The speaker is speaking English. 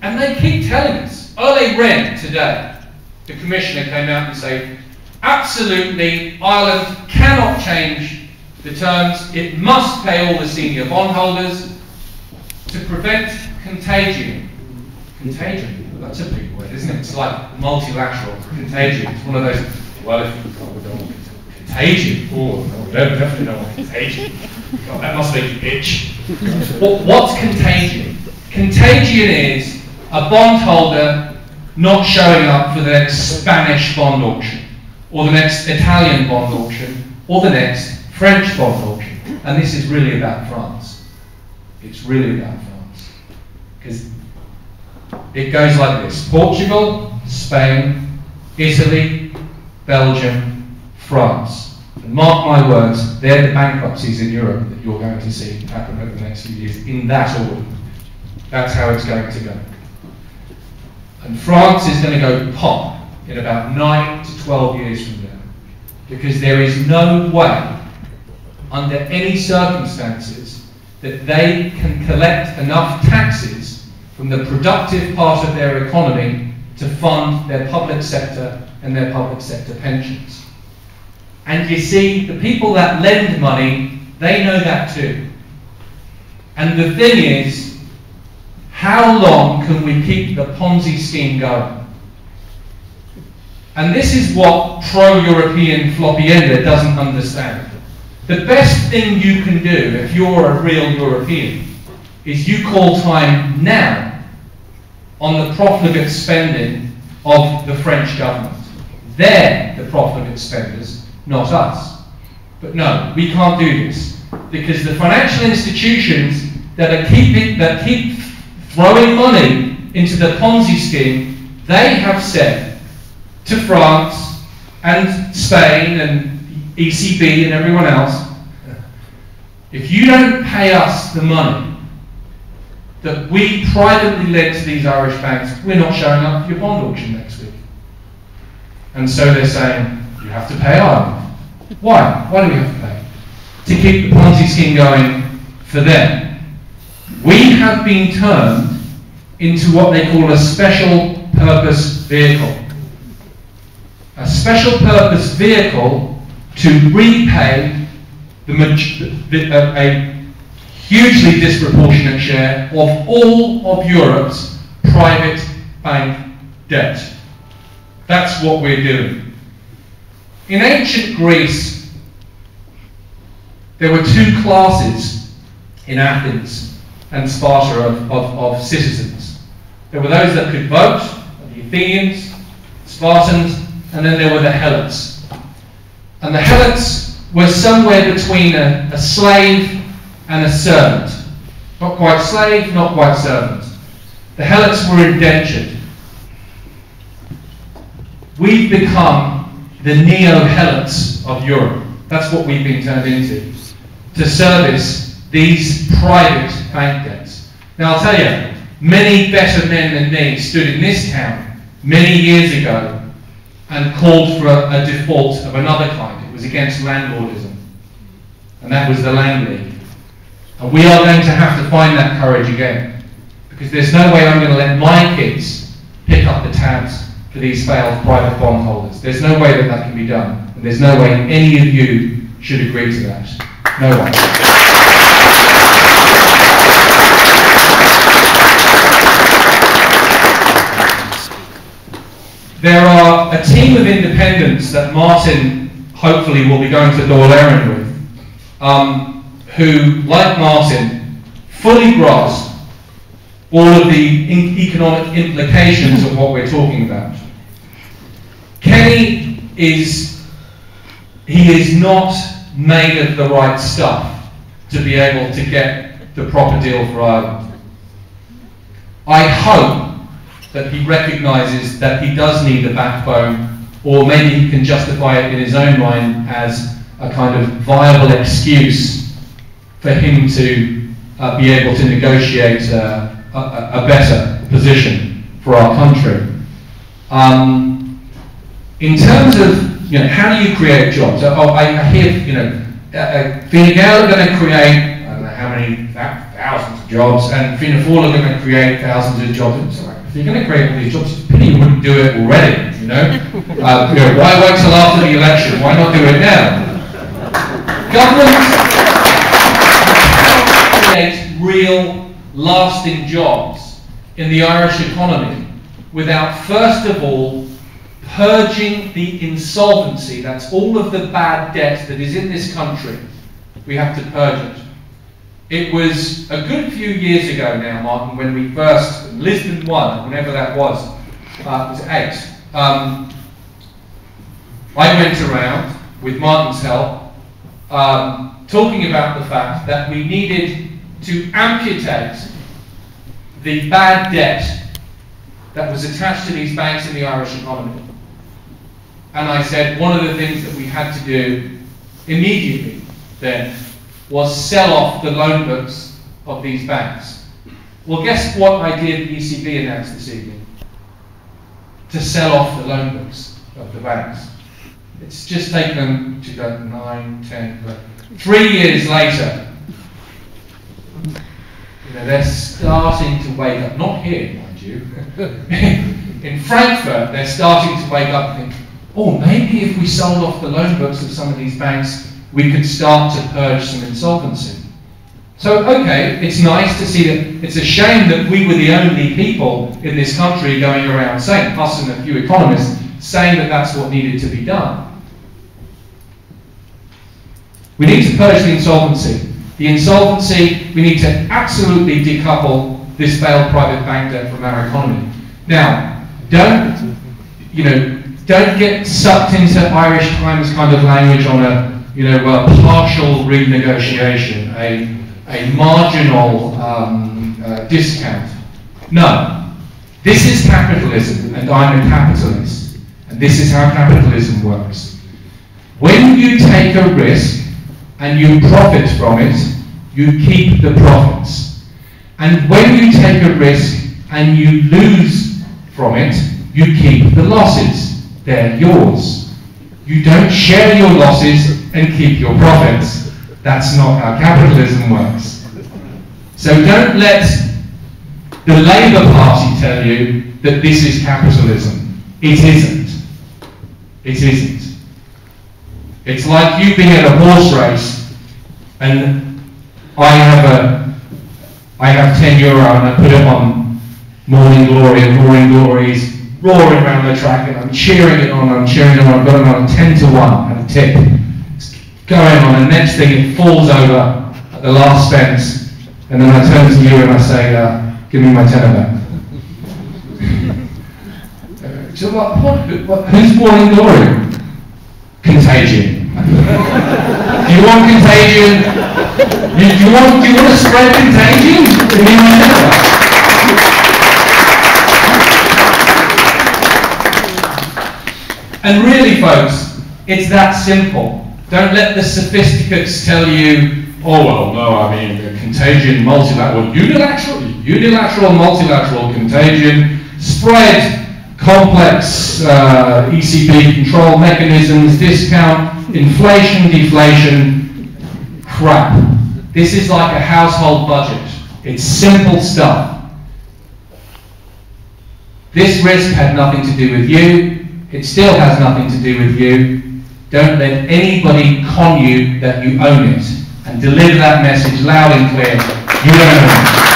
And they keep telling us. Ole Ren today, the commissioner, came out and said, absolutely, Ireland cannot change the terms. It must pay all the senior bondholders to prevent contagion. Contagion? Well, that's a big word, isn't it? It's like multilateral contagion. It's one of those, well, if we don't want contagion. Oh, no, we definitely don't want contagion. God, that must make you itch. What's contagion? Contagion is a bondholder not showing up for the next Spanish bond auction, or the next Italian bond auction, or the next French bond auction. And this is really about France. It's really about France. Because it goes like this: Portugal, Spain, Italy, Belgium, France. And mark my words, they're the bankruptcies in Europe that you're going to see happen over the next few years, in that order. That's how it's going to go. And France is going to go pop in about 9 to 12 years from now. Because there is no way, under any circumstances, that they can collect enough taxes from the productive part of their economy to fund their public sector and their public sector pensions. And you see, the people that lend money, they know that too. And the thing is, how long can we keep the Ponzi scheme going? And this is what pro-European Floppienda doesn't understand. The best thing you can do if you're a real European is you call time now on the profligate spending of the French government. They're the profligate spenders, not us. But no, we can't do this, because the financial institutions that keep throwing money into the Ponzi scheme, they have said to France and Spain and ECB and everyone else, if you don't pay us the money that we privately lent to these Irish banks, we're not showing up for your bond auction next week. And so they're saying, you have to pay Ireland. Why? Why do we have to pay? To keep the Ponzi scheme going for them. We have been turned into what they call a special purpose vehicle. A special purpose vehicle to repay a hugely disproportionate share of all of Europe's private bank debt. That's what we're doing. In ancient Greece, there were two classes in Athens and Sparta of citizens. There were those that could vote, the Athenians, Spartans, and then there were the Helots. And the Helots were somewhere between a slave and a servant. Not quite slave, not quite servant. The Helots were indentured. We've become the neo-Helots of Europe. That's what we've been turned into, to service these private bank debts. Now I'll tell you, many better men than me stood in this town many years ago and called for a default of another kind. It was against landlordism, and that was the Land League. And we are going to have to find that courage again, because there's no way I'm going to let my kids pick up the tabs for these failed private bondholders. There's no way that that can be done, and there's no way any of you should agree to that. No one. There are a team of independents that Martin hopefully will be going to Dáil Éireann with, who, like Martin, fully grasp all of the economic implications of what we're talking about. Kenny is not made of the right stuff to be able to get the proper deal for Ireland. I hope that he recognises that he does need a backbone, or maybe he can justify it in his own mind as a kind of viable excuse for him to be able to negotiate a better position for our country. In terms of, how do you create jobs? I hear, Fine Gael are going to create, I don't know how many thousands of jobs, and Fianna Fáil are going to create thousands of jobs. if you're going to create all these jobs, it's a pity you wouldn't do it already, you know? Why wait till after the election? Why not do it now? Government create real, lasting jobs in the Irish economy without, first of all, purging the insolvency. That's all of the bad debt that is in this country. We have to purge it. It was a good few years ago now, Martin, when we first, Lisbon 1, whenever that was, it was 8. I went around, with Martin's help, talking about the fact that we needed to amputate the bad debt that was attached to these banks in the Irish economy. And I said one of the things that we had to do immediately then was sell off the loan books of these banks. Well, guess what idea the ECB announced this evening? To sell off the loan books of the banks. It's just taken 2009, 10, 3 years later. You know, they're starting to wake up. Not here, mind you. In Frankfurt, they're starting to wake up and think, oh, maybe if we sold off the loan books of some of these banks, we could start to purge some insolvency. So, okay, it's nice to see that. It's a shame that we were the only people in this country going around saying, us and a few economists, saying that that's what needed to be done. We need to purge the insolvency. The insolvency, we need to absolutely decouple this failed private bank debt from our economy. Now, don't get sucked into Irish Times kind of language on a partial renegotiation, a marginal discount. No, this is capitalism, and I'm a capitalist, and this is how capitalism works. When you take a risk and you profit from it, you keep the profits. And when you take a risk and you lose from it, you keep the losses. They're yours. You don't share your losses and keep your profits. That's not how capitalism works. So don't let the Labour Party tell you that this is capitalism. It isn't. It isn't. It's like you being at a horse race and I have €10 and I put it on Morning Glory, and Morning Glory's roaring around the track and I'm cheering it on, I've got it on 10 to 1 at a tip. It's going on, and next thing it falls over at the last fence, and then I turn to you and I say, give me my tenner back. So who's Morning Glory? Contagion. Do you want Contagion? Do you want to spread Contagion? Give me my tenner back. And really, folks, it's that simple. Don't let the sophisticates tell you, oh, well, no, I mean, contagion, multilateral, unilateral, multilateral contagion, spread, complex ECB control mechanisms, discount, inflation, deflation, crap. This is like a household budget. It's simple stuff. This risk had nothing to do with you. It still has nothing to do with you. Don't let anybody con you that you own it. And deliver that message loud and clear. You don't own it.